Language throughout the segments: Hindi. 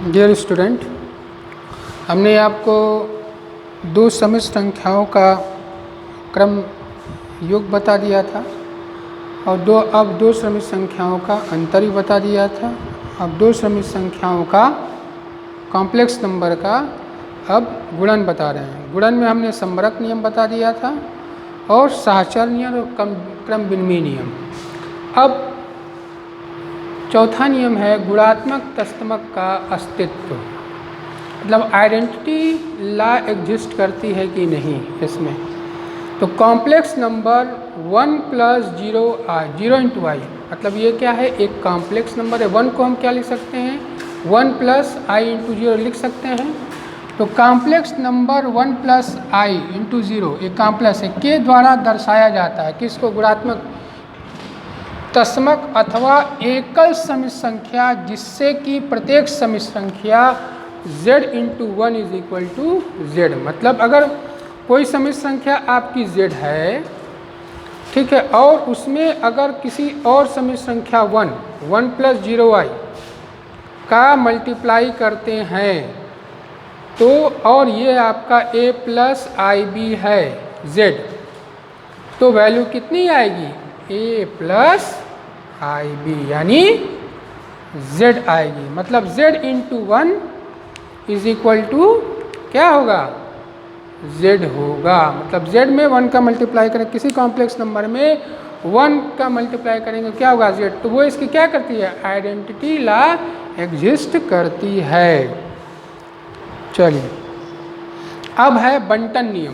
डियर स्टूडेंट, हमने आपको दो समिश्र संख्याओं का क्रम योग बता दिया था और अब दो समिश्र संख्याओं का अंतर भी बता दिया था। अब दो समिश्र संख्याओं का कॉम्प्लेक्स नंबर का अब गुणन बता रहे हैं। गुणन में हमने संबरक नियम बता दिया था और सहचर नियम और क्रम विनिमय नियम। अब चौथा नियम है गुणात्मक तस्तमक का अस्तित्व, मतलब आइडेंटिटी ला एग्जिस्ट करती है कि नहीं इसमें। तो complex number 1 plus 0 into i, मतलब ये क्या है, एक कॉम्प्लेक्स नंबर है। 1 को हम क्या लिख सकते हैं, 1 प्लस आई इंटू 0 लिख सकते हैं। तो कॉम्प्लेक्स नंबर 1 प्लस आई इंटू 0 एक कॉम्प्लेक्स है, के द्वारा दर्शाया जाता है किसको, गुणात्मक तस्मक अथवा एकल समिश्र संख्या, जिससे कि प्रत्येक समिश्र संख्या z into 1 is equal to z. मतलब अगर कोई समिश्र संख्या आपकी z है, ठीक है, और उसमें अगर किसी और समिश्र संख्या 1 प्लस 0i का मल्टीप्लाई करते हैं तो, और ये आपका a प्लस आई बी है z, तो वैल्यू कितनी आएगी, a प्लस आई बी यानी z आएगी। मतलब z into 1 is equal to क्या होगा, z होगा। मतलब z में 1 का मल्टीप्लाई करें, किसी कॉम्प्लेक्स नंबर में 1 का मल्टीप्लाई करेंगे क्या होगा, z। तो वो इसकी क्या करती है, आइडेंटिटी ला एग्जिस्ट करती है। चलिए अब है बंटन नियम।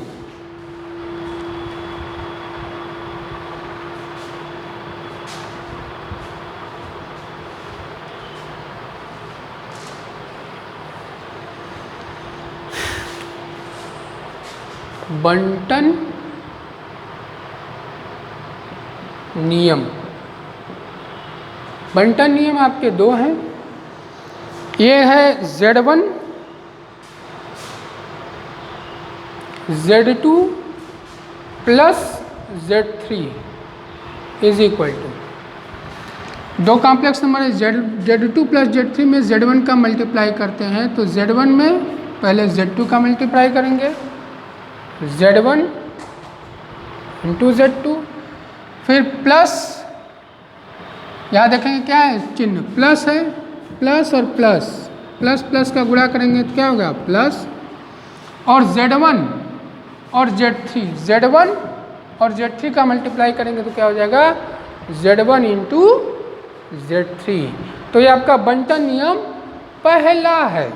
बंटन नियम, बंटन नियम आपके दो हैं। ये है Z1 Z2 plus Z3 is equal to, दो कॉम्प्लेक्स नंबर है Z2 प्लस Z3 में Z1 का मल्टीप्लाई करते हैं तो Z1 में पहले Z2 का मल्टीप्लाई करेंगे, Z1 इंटू Z2, फिर प्लस, यहाँ देखेंगे क्या है चिन्ह, प्लस है, प्लस और प्लस, प्लस प्लस का गुणा करेंगे तो क्या होगा प्लस, और Z1 और Z1 और Z3 का मल्टीप्लाई करेंगे तो क्या हो जाएगा Z1 इंटू Z3। तो ये आपका बंटन नियम पहला है।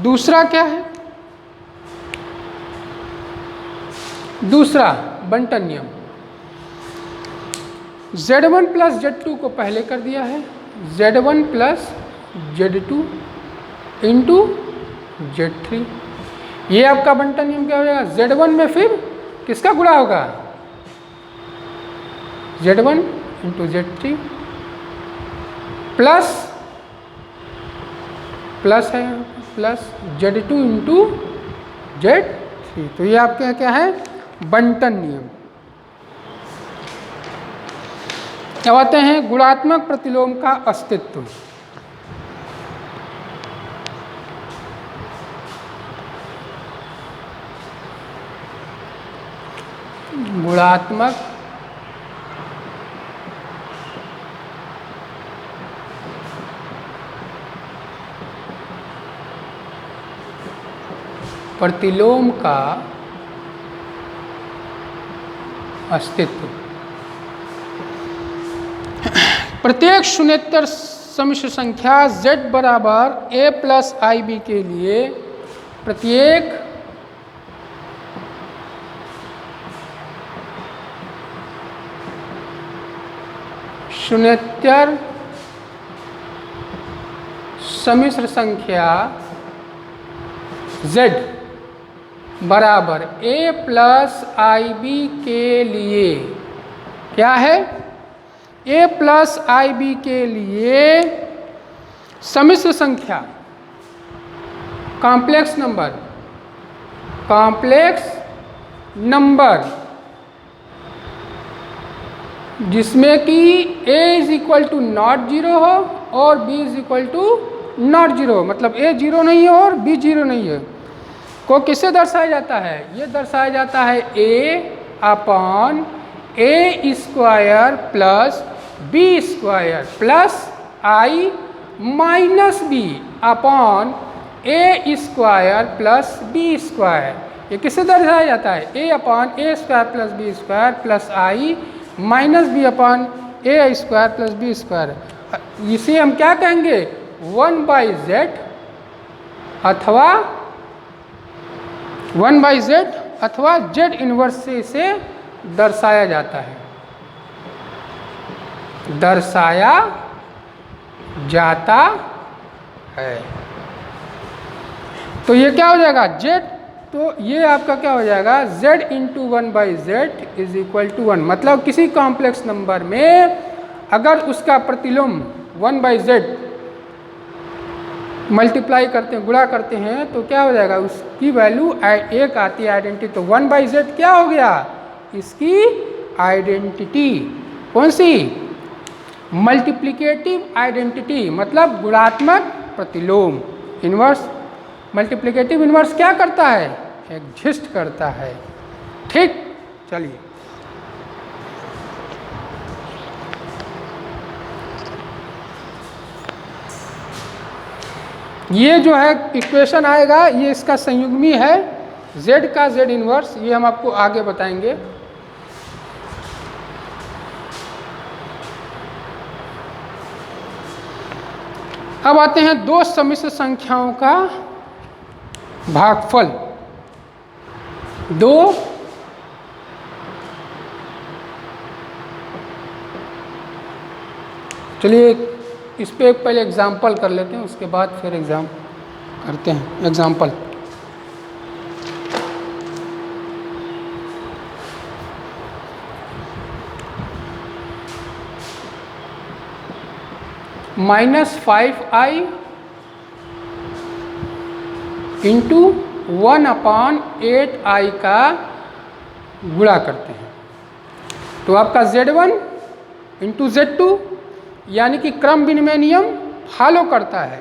दूसरा क्या है, दूसरा बंटन नियम Z1 प्लस Z2 को पहले कर दिया है, Z1 plus Z2 into Z3। ये आपका बंटन नियम क्या हो जाएगा, Z1 में फिर किसका गुणा होगा, Z1 into Z3 plus, plus है प्लस Z2 इंटू Z3। तो ये आपके क्या है, बंटन नियम। अब आते हैं गुणात्मक प्रतिलोम का अस्तित्व। गुणात्मक प्रतिलोम का अस्तित्व। प्रत्येक शून्येतर समिश्र संख्या z बराबर a प्लस आई बी के लिए प्रत्येक शून्येतर समिश्र संख्या z बराबर a प्लस आई बी के लिए क्या है, a प्लस आई बी के लिए समिश्र संख्या कॉम्प्लेक्स नंबर जिसमें कि a is equal to not 0 हो और b is equal to not zero, मतलब ए जीरो नहीं है और बी जीरो नहीं है, को किससे दर्शाया जाता है? ये दर्शाया जाता है a upon a square plus b square plus i minus b upon a square plus b square. ये किससे दर्शाया जाता है? A upon a square plus b square plus i minus b upon a square plus b square. इसे हम क्या कहेंगे? 1/z अथवा 1/z अथवा z इनवर्स से इसे दर्शाया जाता है, दर्शाया जाता है। तो ये क्या हो जाएगा? z, तो ये आपका क्या हो जाएगा? z into 1/z is equal to 1। मतलब किसी कॉम्प्लेक्स नंबर में अगर उसका प्रतिलोम 1/z मल्टीप्लाई करते हैं, गुणा करते हैं, तो क्या हो जाएगा? उसकी वैल्यू एक आती है आइडेंटिटी। तो 1/z क्या हो गया? इसकी आइडेंटिटी। कौन सी? मल्टीप्लिकेटिव आइडेंटिटी, मतलब गुणात्मक प्रतिलोम। इन्वर्स, मल्टीप्लिकेटिव इन्वर्स क्या करता है? एग्जिस्ट करता है। ठीक, चलिए ये जो है इक्वेशन आएगा, ये इसका संयुग्मी है z का z इनवर्स, ये हम आपको आगे बताएंगे। अब आते हैं दो सम्मिश्र संख्याओं का भागफल। दो चलिए इस पे पहले एग्जाम्पल कर लेते हैं, उसके बाद फिर एग्जाम करते हैं। एग्जाम्पल -5i इंटू 1/8i का गुणा करते हैं, तो आपका Z1 इंटू Z2 यानी कि क्रम विनिमय नियम फॉलो करता है।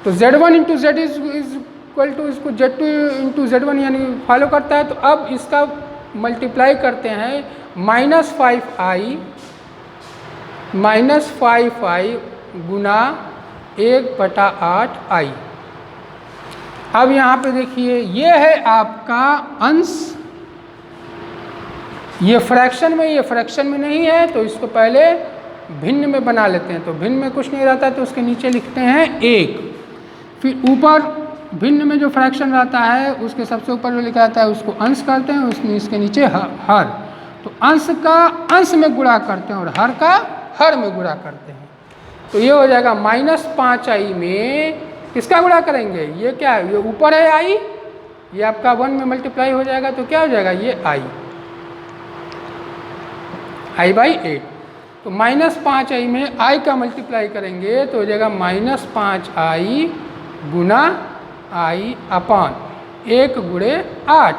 तो Z1 into Z is equal to इसको Z2 इंटू Z1 यानी फॉलो करता है। तो अब इसका मल्टीप्लाई करते हैं -5i गुना 1/8i। अब यहाँ पे देखिए ये है आपका अंश, ये फ्रैक्शन में, ये फ्रैक्शन में नहीं है, तो इसको पहले भिन्न में बना लेते हैं। तो भिन्न में कुछ नहीं रहता तो उसके नीचे लिखते हैं 1, फिर ऊपर भिन्न में जो फ्रैक्शन रहता है उसके सबसे ऊपर जो लिखा जाता है उसको अंश करते हैं, उसमें इसके नीचे हर। तो अंश का अंश में गुणा करते हैं और हर का हर में गुणा करते हैं। तो ये हो जाएगा -5i में किसका गुणा करेंगे? ये क्या है? ये ऊपर है i, ये आपका 1 में मल्टीप्लाई हो जाएगा, तो क्या हो जाएगा? ये i/8। तो -5i में i का मल्टीप्लाई करेंगे तो हो जाएगा -5i गुना i अपान 1 गुणे 8।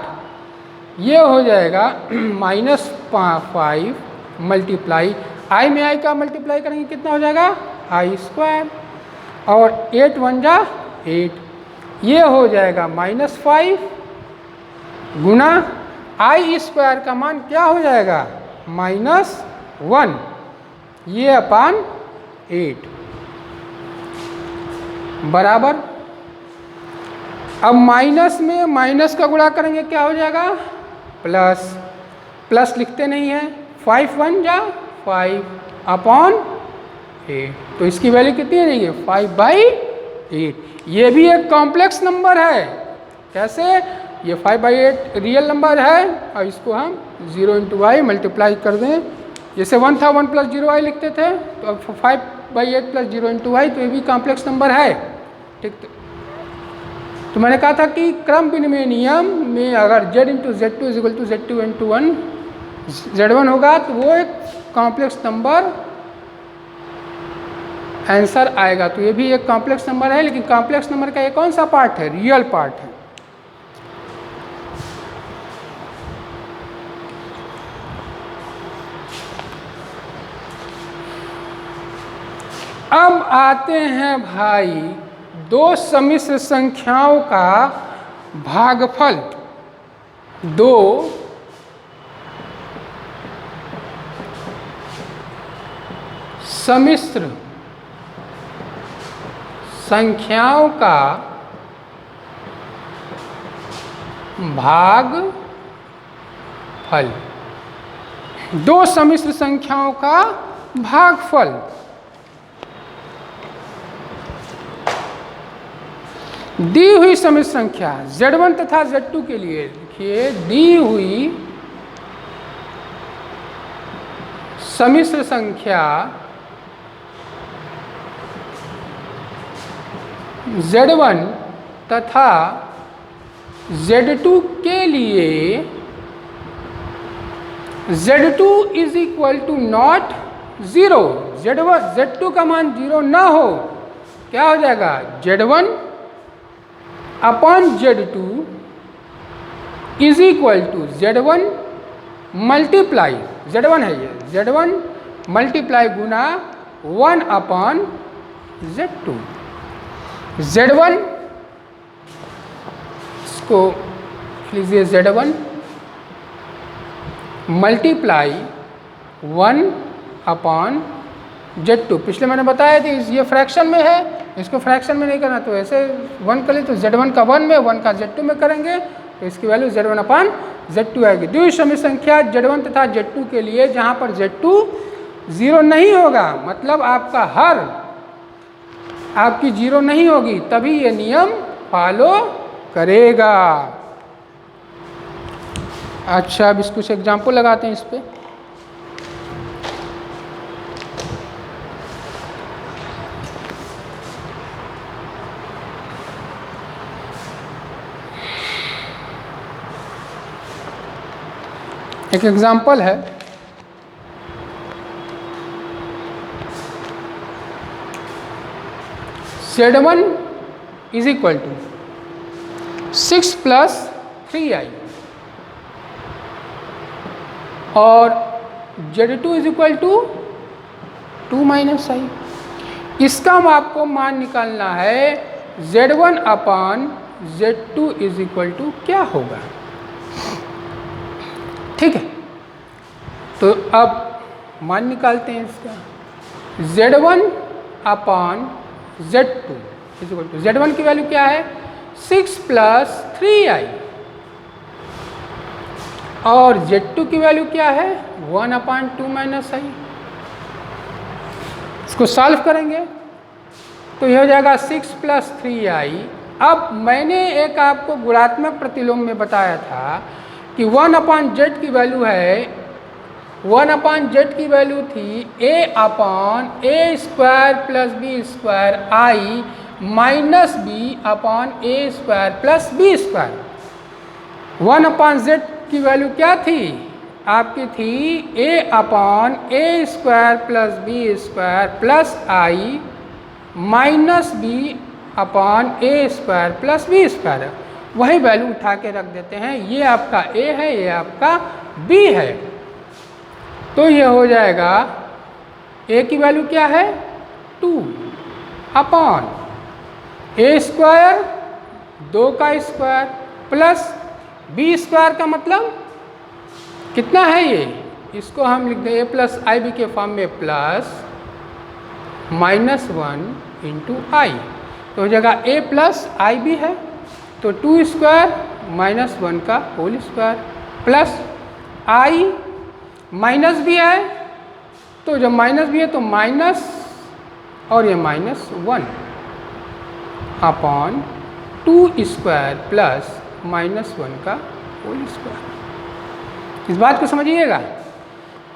ये हो जाएगा -5 मल्टीप्लाई i में i का मल्टीप्लाई करेंगे कितना हो जाएगा? i² और 8 1 जा 8, ये हो जाएगा -5 गुना i² का मान क्या हो जाएगा? -1, ये अपान 8 बराबर। अब माइनस में माइनस का गुणा करेंगे क्या हो जाएगा? प्लस, प्लस लिखते नहीं है, 5 1 जा 5 अपॉन 8, तो इसकी वैल्यू कितनी आ जाएगी? 5/8। ये भी एक कॉम्प्लेक्स नंबर है। कैसे? ये 5/8 रियल नंबर है और इसको हम 0 इंटू वाई मल्टीप्लाई कर दें, जैसे 1 था 1 + 0i लिखते थे, तो अब 5/8 + 0 इंटू वाई, तो ये भी कॉम्प्लेक्स नंबर है। ठीक, तो मैंने कहा था कि क्रम विनिमय नियम में अगर z into Z2 is equal to Z2 into 1 Z1 होगा तो वो एक कॉम्प्लेक्स नंबर आंसर आएगा। तो ये भी एक कॉम्प्लेक्स नंबर है, लेकिन कॉम्प्लेक्स नंबर का ये कौन सा पार्ट है? रियल पार्ट है। अब आते हैं भाई दो सम्मिश्र संख्याओं का भागफल। दो सम्मिश्र संख्याओं का भागफल। दो सम्मिश्र संख्याओं का भागफल। दी हुई सम्मिश्र संख्या Z1 तथा Z2 के लिए देखिए, दी हुई सम्मिश्र संख्या Z1 तथा Z2 के लिए Z2 is equal to not zero. Z2 का मान 0 ना हो, क्या हो जाएगा? Z1 upon Z2 is equal to Z1 multiply, Z1 है ये, Z1 मल्टीप्लाई गुना 1 अपॉन Z2। Z1 इसको लीजिए, Z1 मल्टीप्लाई 1 अपॉन Z2। पिछले मैंने बताया थी ये फ्रैक्शन में है, इसको फ्रैक्शन में नहीं करना, तो ऐसे 1 कर ले तो Z1 का 1 में, 1 का Z2 में करेंगे तो इसकी वैल्यू Z1 अपॉन Z2 आएगी। द्वितीय सम्मिश्र संख्या Z1 तथा Z2 के लिए जहाँ पर Z2 0 नहीं होगा, मतलब आपका हर आपकी 0 नहीं होगी, तभी ये नियम फॉलो करेगा। अच्छा, अब इसको कुछ एग्जाम्पल लगाते हैं इस पे। एक एग्जाम्पल है, Z1 is equal to 6 plus 3i और Z2 is equal to 2 minus i। इसका आपको मान निकालना है Z1 upon Z2 is equal to क्या होगा। ठीक है, तो अब मान निकालते हैं इसका। Z1 upon Z2 is equal to, Z1 की वैल्यू क्या है? 6 प्लस 3i और Z2 की वैल्यू क्या है? 1 अपॉन 2 माइनस i। इसको सॉल्व करेंगे तो यह हो जाएगा 6 प्लस 3i। अब मैंने एक आपको गुणात्मक प्रतिलोम में बताया था कि 1 अपॉन Z की वैल्यू है, 1 अपॉन Z की वैल्यू थी a upon a square plus b square i minus b upon a square plus b square. 1 upon Z की वैल्यू क्या थी? आपकी थी a upon a square plus b square plus i minus b upon a square plus b square. वही वैल्यू उठा के रख देते हैं, ये आपका a है, ये आपका b है, तो ये हो जाएगा a की वैल्यू क्या है? 2 अपॉन a स्क्वायर 2 का स्क्वायर प्लस b स्क्वायर का मतलब कितना है ये? इसको हम लिख दें a प्लस आई बी के फॉर्म में प्लस माइनस 1 इंटू आई, तो हो जाएगा a प्लस आई बी है, तो 2 स्क्वायर माइनस 1 का whole square plus i minus भी है, तो जब माइनस भी है तो माइनस और ये minus 1 upon 2 square plus minus 1 का होल स्क्वायर। इस बात को समझिएगा।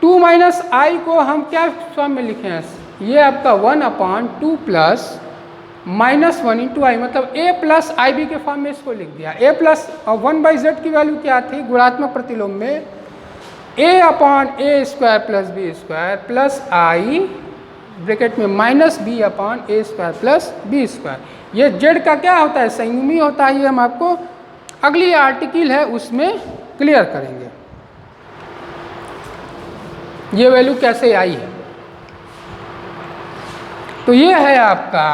2 माइनस आई को हम क्या फॉर्म में लिखे हैं? ये आपका 1 upon 2 plus minus 1 into i, मतलब a प्लस आई बी के फॉर्म में इसको लिख दिया। a प्लस 1 बाई जेड की वैल्यू क्या थी गुणात्मक प्रतिलोम में? a upon a square plus b square plus i bracket में minus b upon a square plus b square. ये जेड का क्या होता है? संयुग्मी होता है। ये हम आपको अगली आर्टिकल है उसमें क्लियर करेंगे ये वैल्यू कैसे आई है। तो ये है आपका,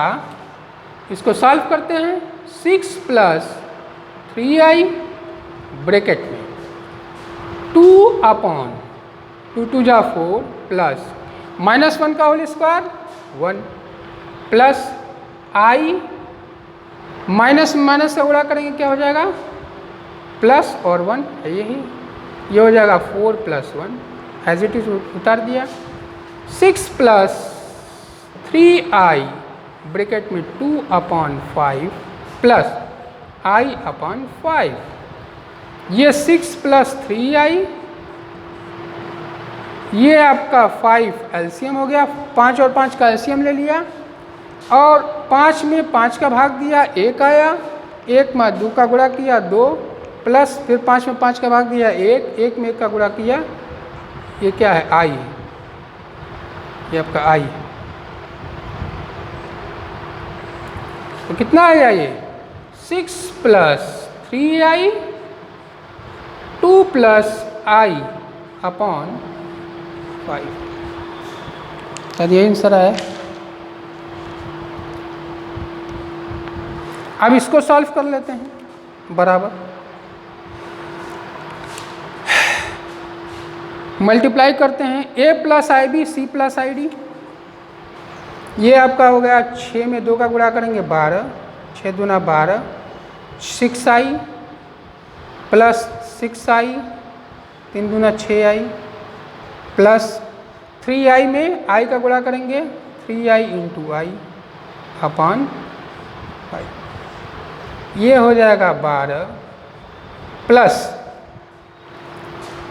इसको सॉल्व करते हैं, 6 प्लस 3i ब्रैकेट में 2 अपॉन 2 2 जा 4 प्लस -1 का whole square 1 plus i minus minus से गुणा करेंगे क्या हो जाएगा, प्लस और 1 है यही, ये हो जाएगा 4 प्लस 1 एज इट इज उतार दिया। 6 प्लस 3i ब्रैकेट में 2 अपॉन 5 प्लस i अपॉन 5, ये 6 प्लस 3i, ये आपका 5 एलसीएम हो गया, 5 और 5 का एलसीएम ले लिया और 5 में 5 का भाग दिया 1 आया, 1 में 2 का गुणा किया 2 प्लस फिर 5 में 5 का भाग दिया 1, 1 में 1 का गुणा किया, ये क्या है i, ये आपका i, तो कितना आया ये 6 plus 3i 2 plus i upon 5, शायद यही आंसर है। अब इसको सॉल्व कर लेते हैं, बराबर मल्टीप्लाई करते हैं, a plus i b c plus i d, ये आपका हो गया 6 में 2 का गुणा करेंगे 12, 6 दूना 12, 6i प्लस 6i 3 दूना 6i प्लस 3i में i का गुणा करेंगे 3i इंटू आई अपॉन 5, ये हो जाएगा 12 plus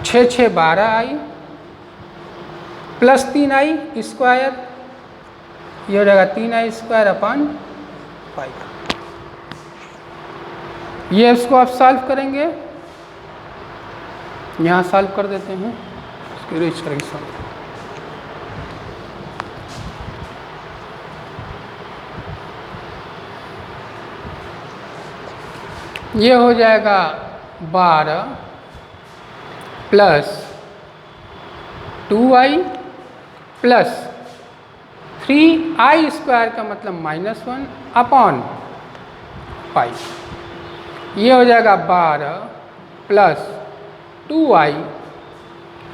6 6 12i plus 3i square, ये हो जाएगा 3i स्क्वायर अपॉन 5। ये इसको आप सॉल्व करेंगे, यहाँ सॉल्व कर देते हैं, इसको रीच करेंगे सॉल्व। ये हो जाएगा 12 plus 2i plus 3i square का मतलब -1 अपॉन 5, ये हो जाएगा 12 प्लस 2i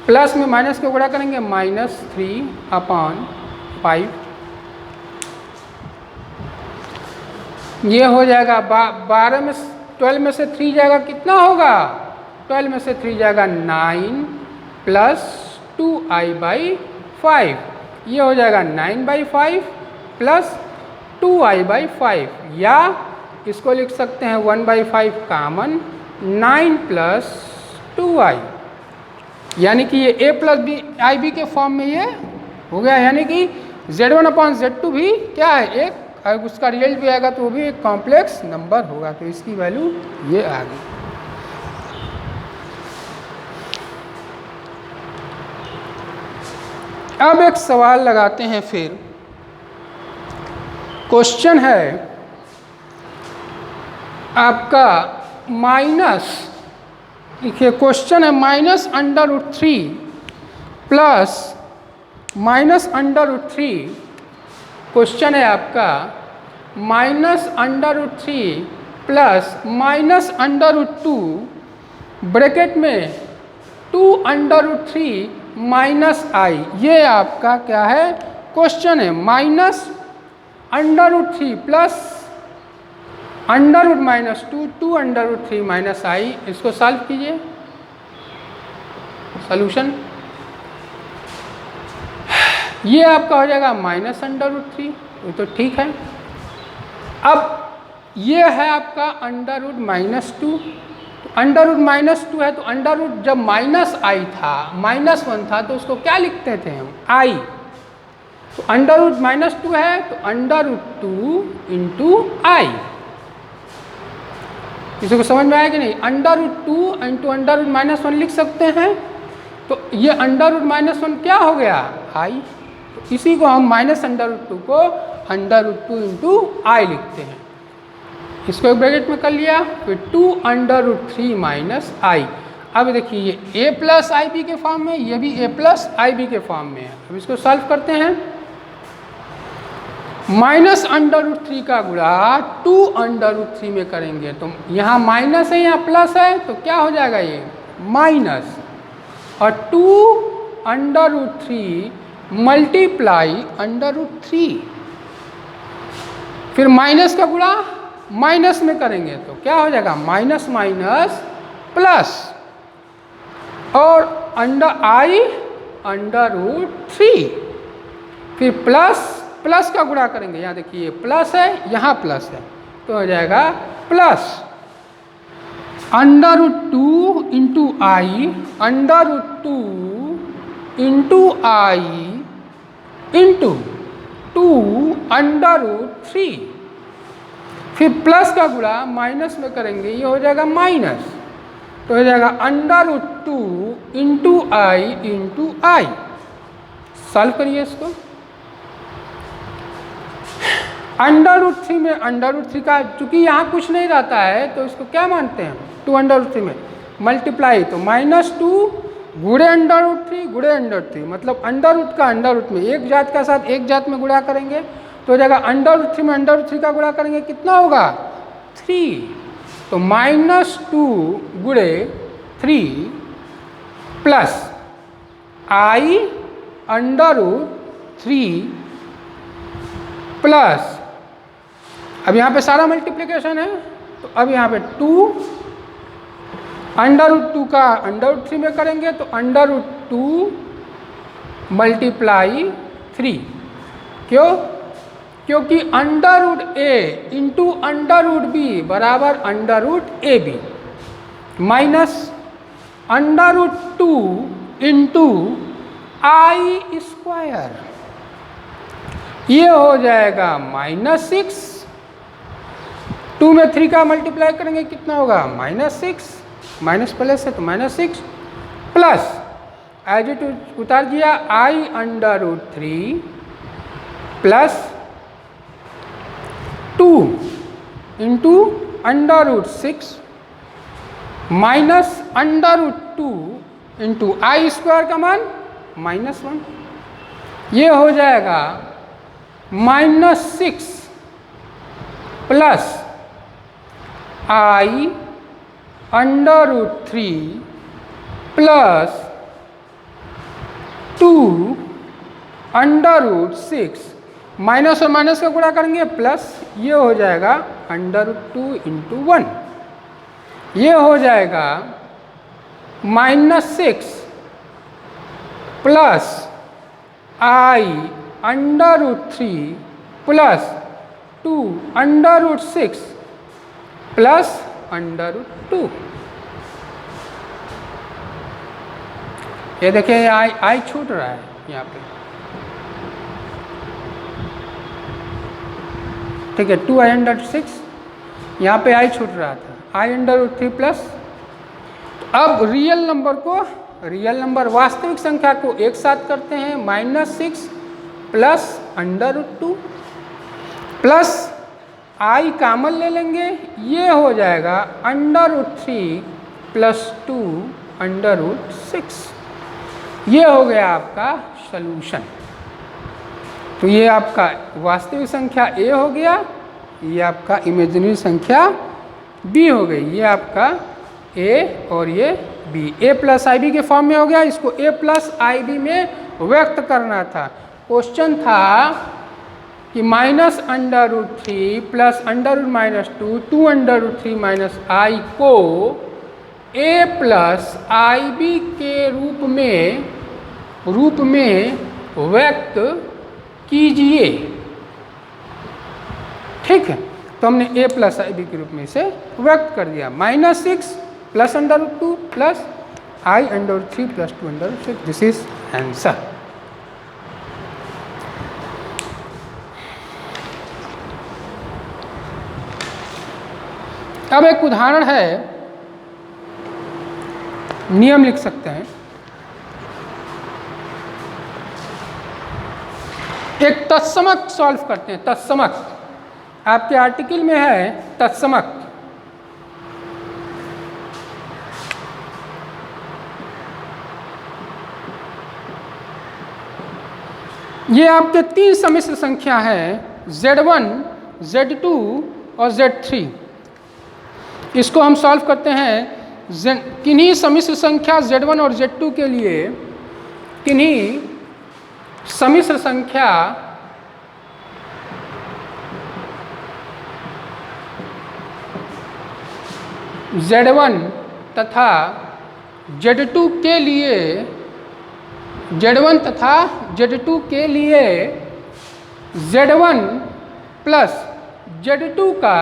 प्लस में माइनस को गुणा करेंगे -3 अपॉन 5, ये हो जाएगा 12 में 12 में से 3 जाएगा कितना होगा, 12 में से 3 जाएगा 9 प्लस 2i बाई 5, ये हो जाएगा 9 बाई 5 प्लस 2i बाई 5, या इसको लिख सकते हैं 1 बाई 5 कामन 9 प्लस 2i, यानी कि ये a plus b i b के फॉर्म में ये हो गया, यानी कि z1 अपॉन z2 भी क्या है एक, अगर उसका रिजल्ट भी आएगा तो वो भी एक कॉम्प्लेक्स नंबर होगा, तो इसकी वैल्यू ये आ गई। अब एक सवाल लगाते हैं, फिर क्वेश्चन है आपका माइनस, देखिए क्वेश्चन है -√3 प्लस -√3, क्वेश्चन है आपका -√3 प्लस -√2 ब्रैकेट में 2√3 माइनस i, ये आपका क्या है क्वेश्चन है, -√3 प्लस √-2 2√3 माइनस i, इसको सॉल्व कीजिए, सॉल्यूशन ये आपका हो जाएगा -√3, तो ठीक है। अब ये है आपका √-2, तो √-2 है, तो अंडर जब -i था -1 था तो उसको क्या लिखते थे हम i, तो √-2 है तो √2 इंटू i, इसको समझ में आया कि नहीं, √2 इंटू √-1 लिख सकते हैं, तो ये √-1 क्या हो गया i, तो इसी को हम -√2 को √2 इंटू i लिखते हैं, इसको एक ब्रैकेट में कर लिया, फिर 2√3 माइनस i। अब देखिए ये a प्लस आई बी के फॉर्म में, ये भी a प्लस आई बी के फॉर्म में है। अब इसको सॉल्व करते हैं, माइनस अंडर रूट 3 का गुणा 2 अंडर रूट 3 में करेंगे तो यहाँ माइनस है, यहाँ प्लस है, तो क्या हो जाएगा ये माइनस, और 2 under root 3 multiply under root 3, फिर माइनस का गुणा माइनस में करेंगे तो क्या हो जाएगा माइनस माइनस प्लस, और अंडर रूट 3, फिर प्लस का गुणा करेंगे, यहाँ देखिए प्लस है, यहाँ प्लस है, तो हो जाएगा प्लस अंडर रूट 2 इंटू आई, अंडर रूट 2 इंटू आई इंटू 2 अंडर रूट 3, फिर प्लस का गुणा माइनस में करेंगे, ये हो जाएगा माइनस, तो हो जाएगा अंडर रूट 2 इंटू आई। सॉल्व करिए इसको। अंडर रूट 3 में अंडर रूट 3 का, चूंकि यहाँ कुछ नहीं रहता है तो इसको क्या मानते हैं 2 अंडर रूट 3 में मल्टीप्लाई, तो -2 गुणे अंडर रूट 3 गुणे अंडर 3, मतलब अंडर रूट का अंडर रूट में एक जात का साथ एक जात में गुणा करेंगे तो हो जाएगा अंडर रूट 3 में अंडर रूट 3 का गुणा करेंगे कितना होगा 3, तो -2 गुणे 3 plus i under root 3 plus, अब यहाँ पे सारा मल्टीप्लिकेशन है तो अब यहाँ पे 2 अंडर रूट 2 का अंडर रूट 3 में करेंगे तो अंडर रूट 2 मल्टीप्लाई 3, क्यों, क्योंकि under root a into under root b बराबर under root a b, minus under root 2 into i square, ये हो जाएगा -6, 2 में 3 का मल्टीप्लाई करेंगे कितना होगा -6, माइनस प्लस है तो -6 प्लस एज इट उतार दिया i under root 3 plus 2 into under root 6 minus under root 2 into i square का मान -1, ये हो जाएगा -6 plus i under root 3 plus 2 under root 6, minus और माइनस का गुणा करेंगे प्लस, ये हो जाएगा अंडर रूट 2 इंटू 1, ये हो जाएगा -6 plus i under root 3 plus 2 under root 6 plus under root 2, ये देखिए आई छूट रहा है यहाँ पे, ठीक है 2 आई अंडर 6, यहाँ पे आई छूट रहा था, आई अंडर रूट 3 प्लस, अब रियल नंबर वास्तविक संख्या को एक साथ करते हैं, -6 plus under root 2 plus i common ले लेंगे, ये हो जाएगा under root 3 plus 2 under root 6, ये हो गया आपका सॉल्यूशन। तो ये आपका वास्तविक संख्या ए हो गया, ये आपका इमेजिनरी संख्या बी हो गई, ये आपका ए और ये B, A plus i b के फॉर्म में हो गया, इसको ए प्लस आई बी में व्यक्त करना था। क्वेश्चन था कि -√3 प्लस √-2 2 √3 माइनस आई को a प्लस आई बी के रूप में व्यक्त कीजिए। ठीक है, तो हमने a प्लस आई बी के रूप में इसे व्यक्त कर दिया। -6 plus √2 plus I √3 plus 2 √6, this is answer. अब एक उदाहरण है, नियम लिख सकते हैं। एक तत्समक सॉल्व करते हैं। तत्समक आपके आर्टिकल में है, तत्समक। ये आपके 3 सम्मिश्र संख्या है, Z1, Z2 और Z3। इसको हम सॉल्व करते हैं किन्हीं सम्मिश्र संख्या Z1 और Z2 के लिए, किन्हीं सम्मिश्र संख्या Z1 तथा Z2 के लिए, Z1 तथा Z2 के लिए Z1 प्लस Z2 का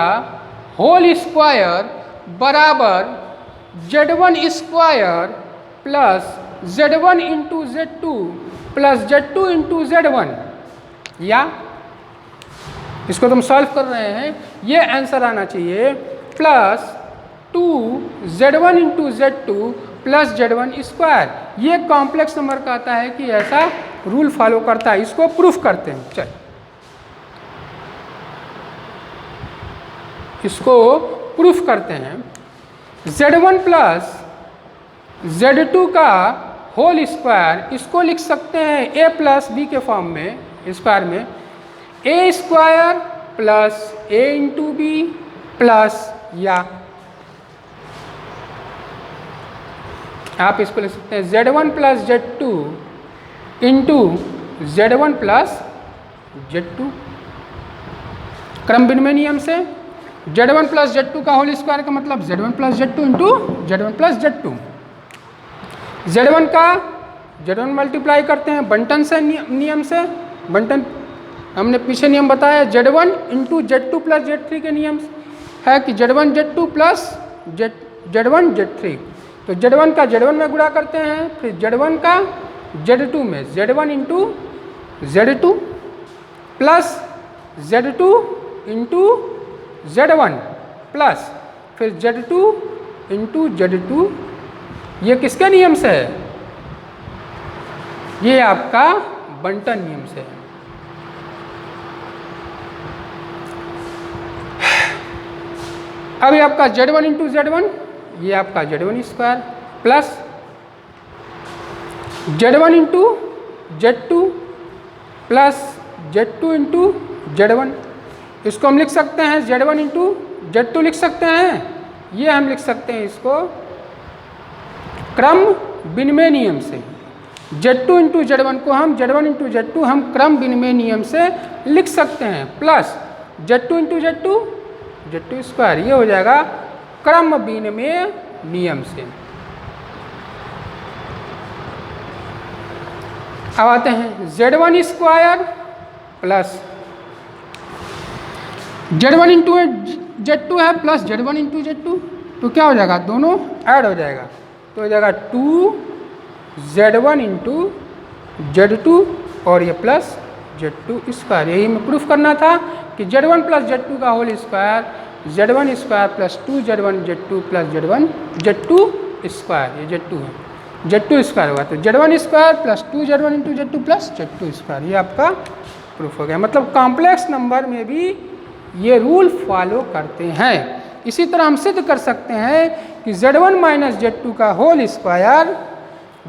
होल स्क्वायर बराबर Z1 square plus Z1 into Z2 plus Z2 into Z1, या इसको तुम सॉल्व कर रहे हैं, ये आंसर आना चाहिए plus 2Z1 into Z2 plus Z1 square. ये कॉम्प्लेक्स नंबर कहता है कि ऐसा रूल फॉलो करता है। इसको प्रूफ करते हैं, चल इसको प्रूफ करते हैं। Z1 प्लस Z2 का होल स्क्वायर, इसको लिख सकते हैं A प्लस बी के फॉर्म में, स्क्वायर में A square plus A into b plus, या आप इसको लिख सकते हैं Z1 plus Z2 into Z1 plus Z2। क्रम विनिमय नियम से Z1 प्लस Z2 का होल स्क्वायर का मतलब Z1 plus Z2 into Z1 plus Z2। Z1 का Z1 मल्टीप्लाई करते हैं बंटन से, नियम से। बंटन हमने पीछे नियम बताया, Z1 into Z2 plus Z3 के नियम है कि Z1 Z2 plus Z1 Z3। तो Z1 का Z1 में गुणा करते हैं, फिर Z1 का Z2 में Z1 into Z2 plus Z2 into Z1 plus फिर Z2 इंटू Z2। ये किसके नियम से है? ये आपका बंटन नियम से है। अब ये आपका Z1 इंटू Z1, ये आपका Z1 square plus Z1 into Z2 plus Z2 into Z1। इसको हम लिख सकते हैं Z1 इंटू Z2 लिख सकते हैं। ये हम लिख सकते हैं इसको क्रम विनिमय नियम से। Z2 इंटू Z1 को हम Z1 इंटू Z2 हम क्रम विनिमय नियम से लिख सकते हैं, plus Z2 into Z2 square, ये हो जाएगा क्रम विनिमय नियम से। अब आते हैं Z1 square plus Z1 into Z2 है प्लस Z1 इंटू Z2, तो क्या हो जाएगा? दोनों ऐड हो जाएगा, तो हो जाएगा 2Z1 इंटू Z2 और ये प्लस Z2 स्क्वायर। यही में प्रूफ करना था कि Z1 प्लस Z2 का whole square Z1 square plus 2Z1 Z2 plus Z2 square, ये Z2 है, Z2 स्क्वायर हुआ, तो Z1 square plus 2Z1 into Z2 plus Z2 square, ये आपका प्रूफ हो गया। मतलब कॉम्प्लेक्स नंबर में भी ये रूल फॉलो करते हैं। इसी तरह हम सिद्ध कर सकते हैं कि Z1 माइनस Z2 का whole square,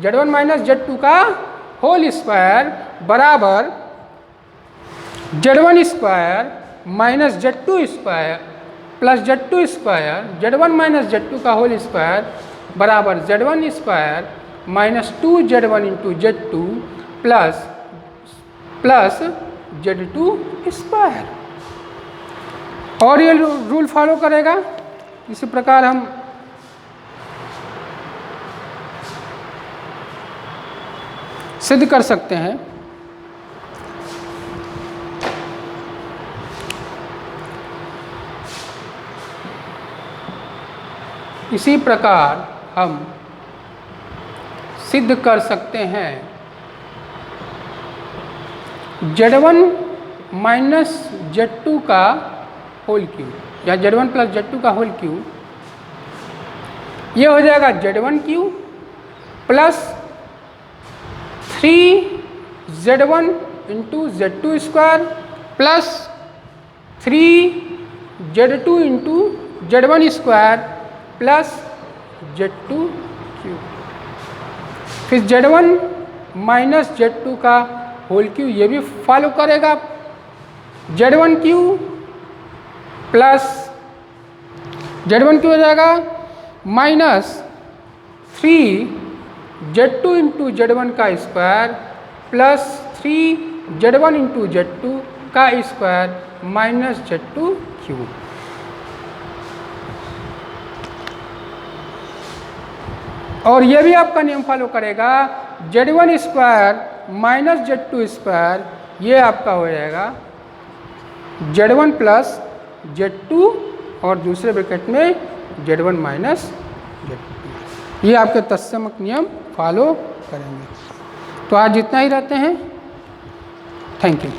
Z1 minus Z2 का होल स्क्वायर बराबर Z1 square minus Z2 square plus Z2 square, Z1 minus Z2 का होल स्क्वायर बराबर Z1 square minus 2Z1 into Z2 plus Z2 square. और ये रूल फॉलो करेगा। इसी प्रकार हम सिद्ध कर सकते हैं। इसी प्रकार हम सिद्ध कर सकते हैं Z1 माइनस Z2 का होल क्यूब या Z1 प्लस Z2 का होल क्यूब, ये हो जाएगा Z1 cube plus 3Z1 into Z2 square plus 3Z2 into Z1 square plus Z2 cube, फिर Z1 माइनस Z2 का होल क्यूब, ये भी फॉलो करेगा Z1Q प्लस Z1Q हो जाएगा -3Z2 इंटू Z1 का square plus 3Z1 into Z2 का स्क्वायर माइनस Z2Q। और ये भी आपका नियम फॉलो करेगा, Z1 square minus Z2 square, ये आपका हो जाएगा Z1 प्लस Z2 और दूसरे ब्रैकेट में Z1 माइनस Z2। ये आपके तत्समक नियम फॉलो करेंगे। तो आज इतना ही रहते हैं। Thank you.